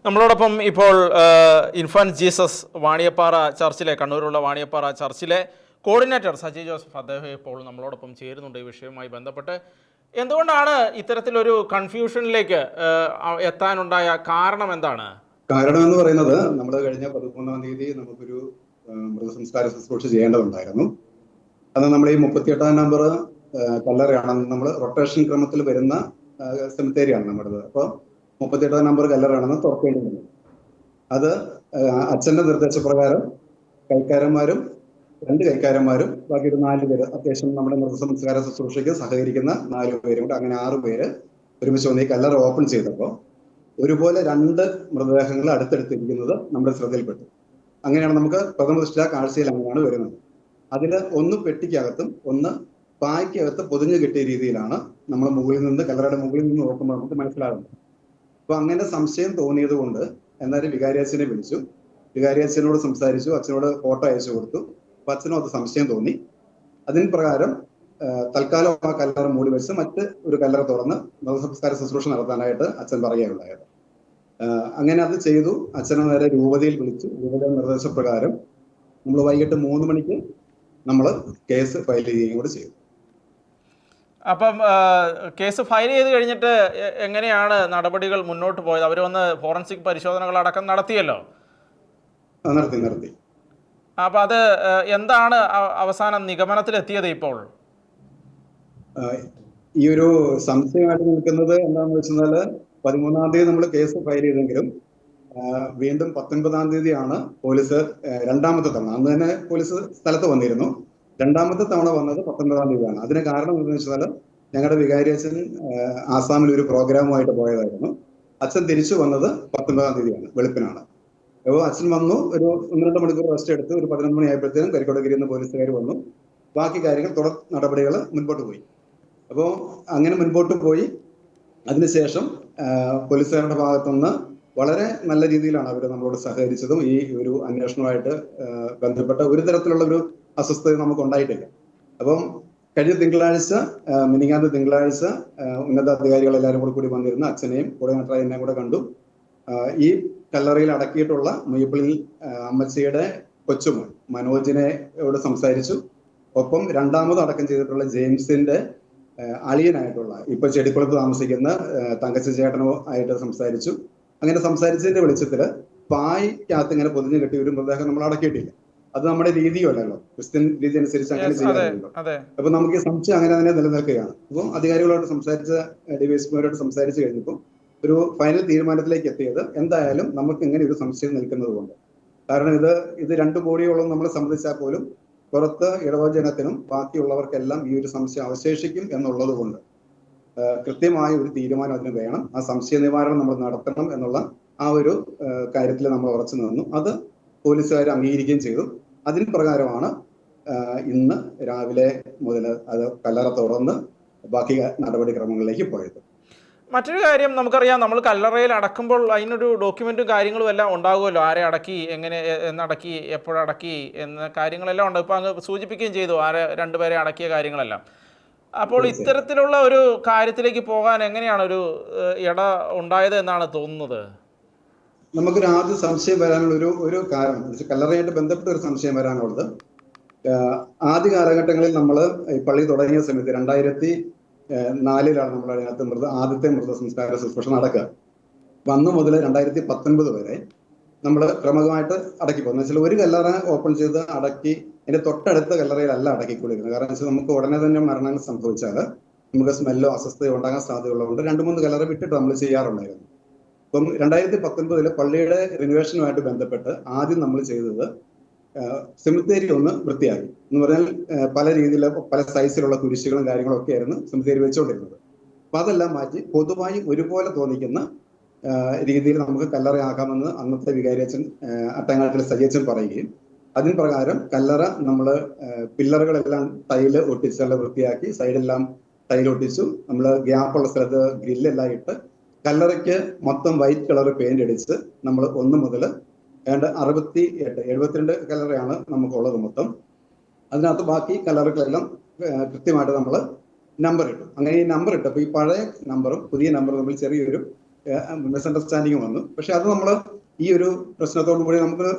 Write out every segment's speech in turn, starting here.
നമ്മളോടൊപ്പം ഇപ്പോൾ infant Jesus Vaniyappara ചർച്ചിലെ കണ്ണൂരുള്ള വാണിയപ്പാറ ചർച്ചിലെ കോർഡിനേറ്റർ സജി ജോസഫ് അദ്ദേഹം ഇപ്പോൾ നമ്മളോടൊപ്പം ചേരുന്നുണ്ട് ഈ വിഷയവുമായി ബന്ധപ്പെട്ട്. എന്തുകൊണ്ടാണ് ഇത്തരത്തിലൊരു കൺഫ്യൂഷനിലേക്ക് എത്താനുണ്ടായ കാരണം എന്താണ്? കാരണം എന്ന് പറയുന്നത് നമ്മൾ കഴിഞ്ഞ 13-ാം തീയതി നമുക്കൊരു മൃതസംസ്കാര ശുശ്രൂഷ ചെയ്യേണ്ടതുണ്ടായിരുന്നു. അത് നമ്മൾ ഈ 38-ാം നമ്പർ കല്ലറയാണ്, നമ്മൾ റൊട്ടേഷൻ ക്രമത്തിൽ വരുന്ന സെമിത്തേരിയാണ് നമ്മുടേത്. അപ്പോൾ 38-ാം നമ്പർ കല്ലറയാണെന്ന് തുറക്കേണ്ടതുണ്ട്. അത് അച്ഛന്റെ നിർദ്ദേശപ്രകാരം കൈക്കാരന്മാരും 2 കൈക്കാരന്മാരും ബാക്കി ഒരു 4 പേര്, അത്യാവശ്യം നമ്മുടെ മൃതസംസ്കാര ശുശ്രൂഷയ്ക്ക് സഹകരിക്കുന്ന 4 പേരും കൂടെ, അങ്ങനെ 6 പേര് ഒരുമിച്ച് വന്ന് ഈ കല്ലറ ഓപ്പൺ ചെയ്തപ്പോൾ ഒരുപോലെ 2 മൃതദേഹങ്ങൾ അടുത്തടുത്തിരിക്കുന്നത് നമ്മുടെ ശ്രദ്ധയിൽപ്പെട്ടു. അങ്ങനെയാണ് നമുക്ക് പ്രഥമദൃഷ്ട്യാ കാഴ്ചയിൽ അങ്ങനെയാണ് വരുന്നത്. അതിൽ ഒന്ന് പെട്ടിക്കകത്തും ഒന്ന് പായ്ക്കകത്ത് പൊതിഞ്ഞു കിട്ടിയ രീതിയിലാണ് നമ്മൾ മുകളിൽ നിന്ന് കല്ലറയുടെ മുകളിൽ നിന്ന് നോക്കുമ്പോൾ നമുക്ക് മനസ്സിലാകുന്നത്. അപ്പൊ അങ്ങനെ സംശയം തോന്നിയത് കൊണ്ട് എന്നാലും വികാരിയച്ഛനെ വിളിച്ചു, വികാരിയച്ഛനോട് സംസാരിച്ചു, അച്ഛനോട് ഫോട്ടോ അയച്ചു കൊടുത്തു. അപ്പൊ അച്ഛനും അത് സംശയം തോന്നി. അതിന് പ്രകാരം തൽക്കാലം ആ കല്ലറ മൂടി വെച്ച് മറ്റ് ഒരു കല്ലറ തുറന്ന് മൃതസംസ്കാര ശുശ്രൂഷ നടത്താനായിട്ട് അച്ഛൻ പറയുകയുണ്ടായത്. അങ്ങനെ അത് ചെയ്തു. അച്ഛനെ നേരെ രൂപതയിൽ വിളിച്ചു. രൂപതയുടെ നിർദ്ദേശപ്രകാരം നമ്മൾ വൈകിട്ട് 3 മണിക്ക് നമ്മൾ കേസ് ഫയൽ ചെയ്യുകയും കൂടെ ചെയ്തു. അപ്പം കേസ് ഫയൽ ചെയ്ത് കഴിഞ്ഞിട്ട് എങ്ങനെയാണ് നടപടികൾ മുന്നോട്ട് പോയത്? അവർ വന്ന് ഫോറൻസിക് പരിശോധനകളടക്കം നടത്തിയല്ലോ. നടത്തി. അപ്പൊ അത് എന്താണ് അവസാനം നിഗമനത്തിലെത്തിയത്? ഇപ്പോൾ ഈ ഒരു സംശയമായിട്ട് നിൽക്കുന്നത് എന്താണെന്ന് വെച്ചാൽ 13-ാം തീയതി നമ്മൾ കേസ് ഫയൽ ചെയ്തെങ്കിലും വീണ്ടും 19-ാം തീയതിയാണ് പോലീസ് രണ്ടാമത്തെ തവണ, അന്ന് തന്നെ പോലീസ് സ്ഥലത്ത് വന്നിരുന്നു. രണ്ടാമത്തെ തവണ വന്നത് 19-ാം തീയതിയാണ്. അതിന് കാരണം എന്താണെന്ന് വെച്ചാൽ ഞങ്ങളുടെ വികാരിയച്ഛൻ ആസാമിൽ ഒരു പ്രോഗ്രാമുമായിട്ട് പോയതായിരുന്നു. അച്ഛൻ തിരിച്ചു വന്നത് 19-ാം തീയതിയാണ്, വെളുപ്പിനാണ്. അപ്പോൾ അച്ഛൻ വന്നു, ഒരു 1-2 മണിക്കൂർ റെസ്റ്റ് എടുത്ത് ഒരു 11 മണിയായപ്പോഴത്തേനും കരിക്കോടഗിരിയിൽ നിന്ന് പോലീസുകാർ വന്നു. ബാക്കി കാര്യങ്ങൾ തുടർ നടപടികൾ മുൻപോട്ട് പോയി. അപ്പോൾ അങ്ങനെ മുൻപോട്ട് പോയി. അതിനുശേഷം പോലീസുകാരുടെ ഭാഗത്തുനിന്ന് വളരെ നല്ല രീതിയിലാണ് അവർ നമ്മളോട് സഹകരിച്ചതും ഈ ഒരു അന്വേഷണവുമായിട്ട് ബന്ധപ്പെട്ട ഒരു തരത്തിലുള്ള ഒരു അസ്വസ്ഥത നമുക്ക് ഉണ്ടായിട്ടില്ല. അപ്പം കഴിഞ്ഞ തിങ്കളാഴ്ച, മിനിങ്ങാത്ത തിങ്കളാഴ്ച ഉന്നതാധികാരികളെല്ലാവരും കൂടി വന്നിരുന്ന അച്ഛനെയും കോർഡിനേറ്ററായി എന്നെ കൂടെ കണ്ടു. ഈ കല്ലറയിൽ അടക്കിയിട്ടുള്ള മുയ്യപ്പള്ളിയിൽ അമ്മച്ചിയുടെ കൊച്ചുമോൻ മനോജിനോട് സംസാരിച്ചു. ഒപ്പം രണ്ടാമത് അടക്കം ചെയ്തിട്ടുള്ള ജെയിംസിന്റെ അളിയനായിട്ടുള്ള ഇപ്പൊ ചെടിക്കുളത്ത് താമസിക്കുന്ന തങ്കച്ചൻ ചേട്ടനോ ആയിട്ട് സംസാരിച്ചു. അങ്ങനെ സംസാരിച്ചതിന്റെ വെളിച്ചത്തില് പായ്ക്കകത്ത് ഇങ്ങനെ പൊതിഞ്ഞു കെട്ടി ഒരു മൃതദേഹം നമ്മൾ അടക്കിയിട്ടില്ല. അത് നമ്മുടെ രീതിയല്ലല്ലോ, ക്രിസ്ത്യൻ രീതി അനുസരിച്ച് അങ്ങനെ ചെയ്യാറുണ്ടല്ലോ. അപ്പൊ നമുക്ക് ഈ സംശയം അങ്ങനെ തന്നെ നിലനിൽക്കുകയാണ്. അപ്പം അധികാരികളോട് സംസാരിച്ച ഡിവൈഎസ്പിമാരോട് സംസാരിച്ചു കഴിഞ്ഞപ്പോൾ ഒരു ഫൈനൽ തീരുമാനത്തിലേക്ക് എത്തിയത് എന്തായാലും നമുക്ക് ഇങ്ങനെ ഒരു സംശയം നിൽക്കുന്നത് കൊണ്ട്, കാരണം ഇത് 2 കോടിയോളം നമ്മളെ സംബന്ധിച്ചാൽ പോലും പുറത്ത് ഇടവജനത്തിനും ബാക്കിയുള്ളവർക്കെല്ലാം ഈ ഒരു സംശയം അവശേഷിക്കും എന്നുള്ളത് കൊണ്ട് കൃത്യമായ ഒരു തീരുമാനം അതിന് വേണം. ആ സംശയ നിവാരണം നമ്മൾ നടത്തണം എന്നുള്ള ആ ഒരു കാര്യത്തിൽ നമ്മൾ ഉറച്ചു നിന്നു. അത് പോലീസുകാർ അംഗീകരിക്കുകയും ചെയ്തു. അതിന് പ്രകാരമാണ് ഇന്ന് രാവിലെ മുതൽ അത് കല്ലറ തുറന്ന് ബാക്കി നടപടിക്രമങ്ങളിലേക്ക് പോയത്. മറ്റൊരു കാര്യം നമുക്കറിയാം, നമ്മൾ കല്ലറയിൽ അടക്കുമ്പോൾ അതിനൊരു ഡോക്യുമെൻറ്റും കാര്യങ്ങളും എല്ലാം ഉണ്ടാകുമല്ലോ. ആരെ അടക്കി, എങ്ങനെ എന്നടക്കി, എപ്പോഴടക്കി എന്ന കാര്യങ്ങളെല്ലാം ഉണ്ട്. ഇപ്പോൾ അങ്ങ് സൂചിപ്പിക്കുകയും ചെയ്തു 2 പേരെ അടക്കിയ കാര്യങ്ങളെല്ലാം. അപ്പോൾ ഇത്തരത്തിലുള്ള ഒരു കാര്യത്തിലേക്ക് പോകാൻ എങ്ങനെയാണ് ഒരു ഇട ഉണ്ടായത് എന്നാണ് തോന്നുന്നത്? നമുക്കൊരു ആദ്യം സംശയം വരാനുള്ള ഒരു കാരണം, കല്ലറയായിട്ട് ബന്ധപ്പെട്ട ഒരു സംശയം വരാനുള്ളത്, ആദ്യ കാലഘട്ടങ്ങളിൽ നമ്മൾ ഈ പള്ളി തുടങ്ങിയ സമയത്ത് 2004 നമ്മൾ അതിനകത്ത് ആദ്യത്തെ മൃതസംസ്കാര ശുശ്രൂഷ നടക്കുക. അന്ന് മുതൽ 2019 വരെ നമ്മൾ ക്രമമായിട്ട് അടക്കി പോകുന്നത് വെച്ചാൽ ഒരു കല്ലറ ഓപ്പൺ ചെയ്ത് അടക്കി അതിന്റെ തൊട്ടടുത്ത കല്ലറയിലല്ല അടക്കിക്കൊണ്ടിരുന്നത്. കാരണം വെച്ചാൽ നമുക്ക് ഉടനെ തന്നെ മരണങ്ങൾ സംഭവിച്ചാൽ നമുക്ക് സ്മെല്ലോ അസ്വസ്ഥയോ ഉണ്ടാകാൻ സാധ്യതയുള്ളതുകൊണ്ട് 2-3 കല്ലറ വിട്ടിട്ട് നമ്മൾ ചെയ്യാറുണ്ടായിരുന്നു. അപ്പം 2019 പള്ളിയുടെ റിനോവേഷനുമായിട്ട് ബന്ധപ്പെട്ട് ആദ്യം നമ്മൾ ചെയ്തത് സെമിത്തേരി ഒന്ന് വൃത്തിയാക്കി. എന്ന് പറഞ്ഞാൽ പല രീതിയിലുള്ള പല സൈസിലുള്ള കുരിശുകളും കാര്യങ്ങളും ഒക്കെ ആയിരുന്നു സെമിത്തേരി വെച്ചുകൊണ്ടിരുന്നത്. അപ്പൊ അതെല്ലാം മാറ്റി പൊതുവായി ഒരുപോലെ തോന്നിക്കുന്ന രീതിയിൽ നമുക്ക് കല്ലറയാക്കാമെന്ന് അന്നത്തെ വികാരിയച്ഛൻ അട്ടങ്ങാട്ടിലെ സജിയച്ഛൻ പറയുകയും അതിന് പ്രകാരം കല്ലറ നമ്മൾ പില്ലറുകളെല്ലാം ടൈല് ഒട്ടിച്ച് നല്ല വൃത്തിയാക്കി, സൈഡെല്ലാം ടൈൽ ഒട്ടിച്ചു. നമ്മൾ ഗ്യാപ്പുള്ള സ്ഥലത്ത് ഗ്രില്ലെല്ലാം ഇട്ട് കല്ലറയ്ക്ക് മൊത്തം വൈറ്റ് കളർ പെയിന്റ് അടിച്ച് നമ്മൾ 1 മുതൽ 72 കല്ലറയാണ് നമുക്കുള്ളത് മൊത്തം. അതിനകത്ത് ബാക്കി കല്ലറകളെല്ലാം കൃത്യമായിട്ട് നമ്മൾ നമ്പർ ഇട്ടു. അങ്ങനെ ഈ നമ്പർ ഇട്ടപ്പോൾ ഈ പഴയ നമ്പറും പുതിയ നമ്പറും തമ്മിൽ ചെറിയൊരു മിസ്അണ്ടർസ്റ്റാൻഡിങ് വന്നു. പക്ഷെ അത് നമ്മൾ ഈ ഒരു പ്രശ്നത്തോടു കൂടി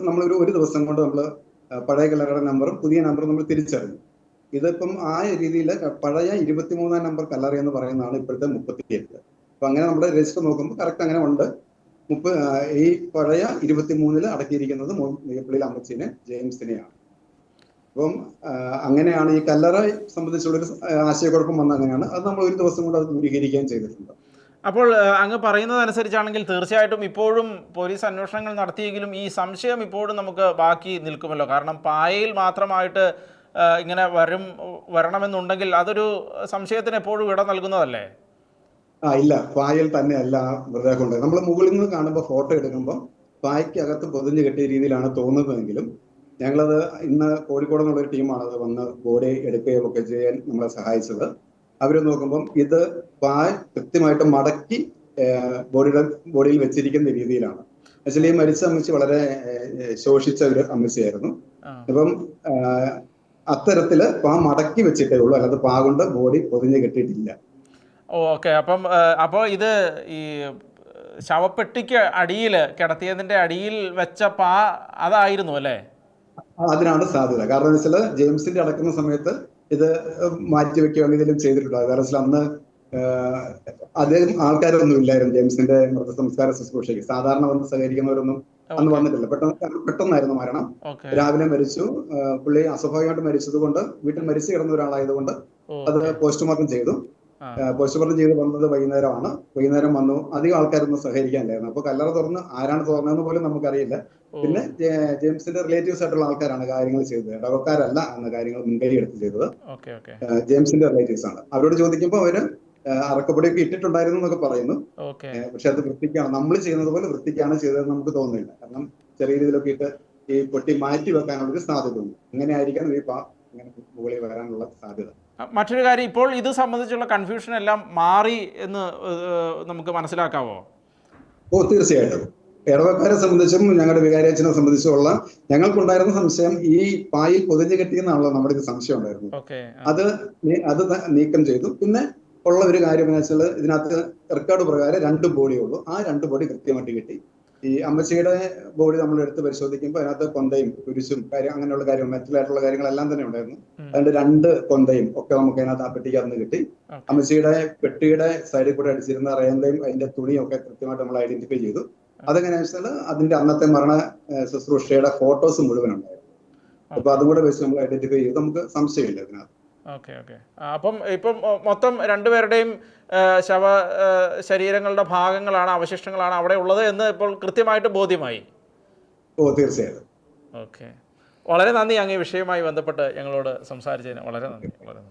നമ്മളൊരു ദിവസം കൊണ്ട് നമ്മൾ പഴയ കല്ലറയുടെ നമ്പറും പുതിയ നമ്പറും നമ്മൾ തിരിച്ചറിഞ്ഞു. ഇതിപ്പം ആ രീതിയിൽ പഴയ 23-ാം നമ്പർ കല്ലറ എന്ന് പറയുന്നതാണ് ഇപ്പോഴത്തെ 38. അപ്പൊ അങ്ങനെ നമ്മൾ രജിസ്റ്റർ നോക്കുമ്പോൾ കറക്റ്റ് അങ്ങനെ ഉണ്ട്. ഈ പഴയ 23-ൽ അടക്കിയിരിക്കുന്നത് മുയപ്പള്ളിയിൽ അമ്മച്ചീനെ ജെയിംസിനെയാണ്. അപ്പം അങ്ങനെയാണ് ഈ കല്ലറ സംബന്ധിച്ചുള്ളൊരു ആശയക്കുഴപ്പം വന്ന അങ്ങനെയാണ്. അത് നമ്മൾ ഒരു ദിവസം കൊണ്ട് അത് ദൂരീകരിക്കുകയും ചെയ്തിട്ടുണ്ട്. അപ്പോൾ അങ്ങ് പറയുന്നതനുസരിച്ചാണെങ്കിൽ തീർച്ചയായിട്ടും ഇപ്പോഴും പോലീസ് അന്വേഷണങ്ങൾ നടത്തിയെങ്കിലും ഈ സംശയം ഇപ്പോഴും നമുക്ക് ബാക്കി നിൽക്കുമല്ലോ. കാരണം പായയിൽ മാത്രമായിട്ട് ഇങ്ങനെ വരണമെന്നുണ്ടെങ്കിൽ അതൊരു സംശയത്തിന് എപ്പോഴും ഇട നൽകുന്നതല്ലേ? ഇല്ല, പായൽ തന്നെയല്ല മൃതദേഹം ഉണ്ട്. നമ്മൾ മുകളിൽ നിന്ന് കാണുമ്പോൾ ഫോട്ടോ എടുക്കുമ്പോൾ പായ്ക്കകത്ത് പൊതിഞ്ഞു കെട്ടിയ രീതിയിലാണ് തോന്നുന്നതെങ്കിലും ഞങ്ങളത് ഇന്ന് കോഴിക്കോട് നിന്നുള്ളൊരു ടീമാണ് അത് വന്ന് ബോഡി എടുക്കുകയും ഒക്കെ ചെയ്യാൻ നമ്മളെ സഹായിച്ചത്. അവർ നോക്കുമ്പം ഇത് പായ് കൃത്യമായിട്ട് മടക്കി ബോഡിയിൽ വെച്ചിരിക്കുന്ന രീതിയിലാണ്. ആക്ച്വലി മരിച്ച അമ്മച്ചി വളരെ ശോഷിച്ച ഒരു അമ്മച്ചിയായിരുന്നു. അപ്പം അത്തരത്തില് മടക്കി വെച്ചിട്ടേ ഉള്ളൂ, അല്ലാതെ കൊണ്ട് ബോഡി പൊതിഞ്ഞ് കെട്ടിയിട്ടില്ല. ഓക്കെ. അപ്പോൾ ഇത് ഈ ശവപ്പെട്ടിക്ക് അടിയിൽ കിടത്തിയതിന്റെ അടിയിൽ വെച്ച അതായിരുന്നു അല്ലേ? അതിനാണ് സാധ്യത. കാരണം എന്ന് വെച്ചാൽ ജെയിംസിന്റെ അടക്കുന്ന സമയത്ത് ഇത് മാറ്റി വെക്കുകയോ എന്തെങ്കിലും ചെയ്തിട്ടുണ്ടോ? കാരണം വെച്ചാൽ അന്ന് അദ്ദേഹം ആൾക്കാരൊന്നും ഇല്ലായിരുന്നു ജെയിംസിന്റെ മൃതസംസ്കാര ശുശ്രൂഷയ്ക്ക്. സാധാരണ വന്ന് സഹകരിക്കുന്നവരൊന്നും അന്ന് വന്നിട്ടില്ല. പെട്ടെന്നായിരുന്നു മരണം. രാവിലെ മരിച്ചു. പുള്ളി അസ്വാഭാവികമായിട്ട് മരിച്ചത് കൊണ്ട് വീട്ടിൽ മരിച്ചു കിടന്ന ഒരാളായതുകൊണ്ട് അത് പോസ്റ്റ്മോർട്ടം ചെയ്തു. പോസ്റ്റ്മോർട്ടം ചെയ്ത് വന്നത് വൈകുന്നേരമാണ്. വൈകുന്നേരം വന്നു. അധികം ആൾക്കാരൊന്നും സഹകരിക്കാനില്ലായിരുന്നു. അപ്പൊ കല്ലറ തുറന്ന് ആരാണ് തുറന്നതെന്ന് പോലും നമുക്കറിയില്ല. പിന്നെ ജെയിംസിന്റെ റിലേറ്റീവ്സ് ആയിട്ടുള്ള ആൾക്കാരാണ് കാര്യങ്ങൾ ചെയ്തത്. ഇടവക്കാരല്ല അന്ന് കാര്യങ്ങൾ മുൻകൈ എടുത്ത് ചെയ്തത്. ജെയിംസിന്റെ റിലേറ്റീവ്സ് ആണ്. അവരോട് ചോദിക്കുമ്പോൾ അവര് അറക്കപ്പൊടിയൊക്കെ ഇട്ടിട്ടുണ്ടായിരുന്നു എന്നൊക്കെ പറയുന്നു. പക്ഷെ അത് വൃത്തിക്കാണ്, നമ്മൾ ചെയ്യുന്നത് പോലെ വൃത്തിക്കാണ് ചെയ്തതെന്ന് നമുക്ക് തോന്നുന്നില്ല. കാരണം ചെറിയ രീതിയിലൊക്കെ ഇട്ട് ഈ പൊട്ടി മാറ്റി വെക്കാനുള്ളൊരു സാധ്യത ഉണ്ട്. അങ്ങനെ ആയിരിക്കണം ഈ ഇങ്ങനെ മുകളിൽ വരാനുള്ള സാധ്യത. മറ്റൊരു കാര്യം, ഇപ്പോൾ ഇത് സംബന്ധിച്ചുള്ള കൺഫ്യൂഷൻ എല്ലാം മാറി എന്ന് നമുക്ക് മനസ്സിലാക്കാവോ? തീർച്ചയായിട്ടും. ഇടവക്കാരെ സംബന്ധിച്ചും ഞങ്ങളുടെ വികാരിയച്ഛനെ സംബന്ധിച്ചുള്ള ഞങ്ങൾക്കുണ്ടായിരുന്ന സംശയം ഈ പായിൽ പൊതിഞ്ഞു കെട്ടിയെന്നാണല്ലോ നമ്മുടെ ഒരു സംശയം ഉണ്ടായിരുന്നു. അത് നീക്കം ചെയ്തു. പിന്നെ ഉള്ള ഒരു കാര്യം എന്ന് വെച്ചാൽ ഇതിനകത്ത് റെക്കോർഡ് പ്രകാരം 2 ബോഡിയേ ഉള്ളൂ. ആ 2 ബോഡി കൃത്യമായിട്ട് കിട്ടി. ഈ അമ്മച്ചിയുടെ ബോഡി നമ്മൾ എടുത്ത് പരിശോധിക്കുമ്പോൾ അതിനകത്ത് കൊന്തയും കുരിശും അങ്ങനെയുള്ള കാര്യം മെറ്റലായിട്ടുള്ള കാര്യങ്ങളെല്ലാം തന്നെ ഉണ്ടായിരുന്നു. അതിന്റെ 2 കൊന്തയും ഒക്കെ നമുക്ക് അതിനകത്ത് ആ പെട്ടിക്കകത്ത് കിട്ടി. അമ്മച്ചിയുടെ പെട്ടിയുടെ സൈഡിൽ കൂടെ അടിച്ചിരുന്ന റേന്തയും അതിന്റെ തുണിയും ഒക്കെ കൃത്യമായിട്ട് നമ്മൾ ഐഡന്റിഫൈ ചെയ്തു. അതെങ്ങനെയാ വെച്ചാൽ അതിന്റെ അന്നത്തെ മരണ ശുശ്രൂഷയുടെ ഫോട്ടോസ് മുഴുവൻ ഉണ്ടായിരുന്നു. അപ്പൊ അതും കൂടെ വെച്ച് നമ്മൾ ഐഡന്റിഫൈ ചെയ്ത് നമുക്ക് സംശയമില്ല അതിനകത്ത്. അപ്പം ഇപ്പം മൊത്തം 2 പേരുടെയും ശരീരങ്ങളുടെ ഭാഗങ്ങളാണ്, അവശിഷ്ടങ്ങളാണ് അവിടെ ഉള്ളത് എന്ന് ഇപ്പോൾ കൃത്യമായിട്ട് ബോധ്യമായി. തീർച്ചയായിട്ടും. വളരെ നന്ദി അങ്ങ് ഈ വിഷയവുമായി ബന്ധപ്പെട്ട് ഞങ്ങളോട് സംസാരിച്ചതിന്. വളരെ നന്ദി.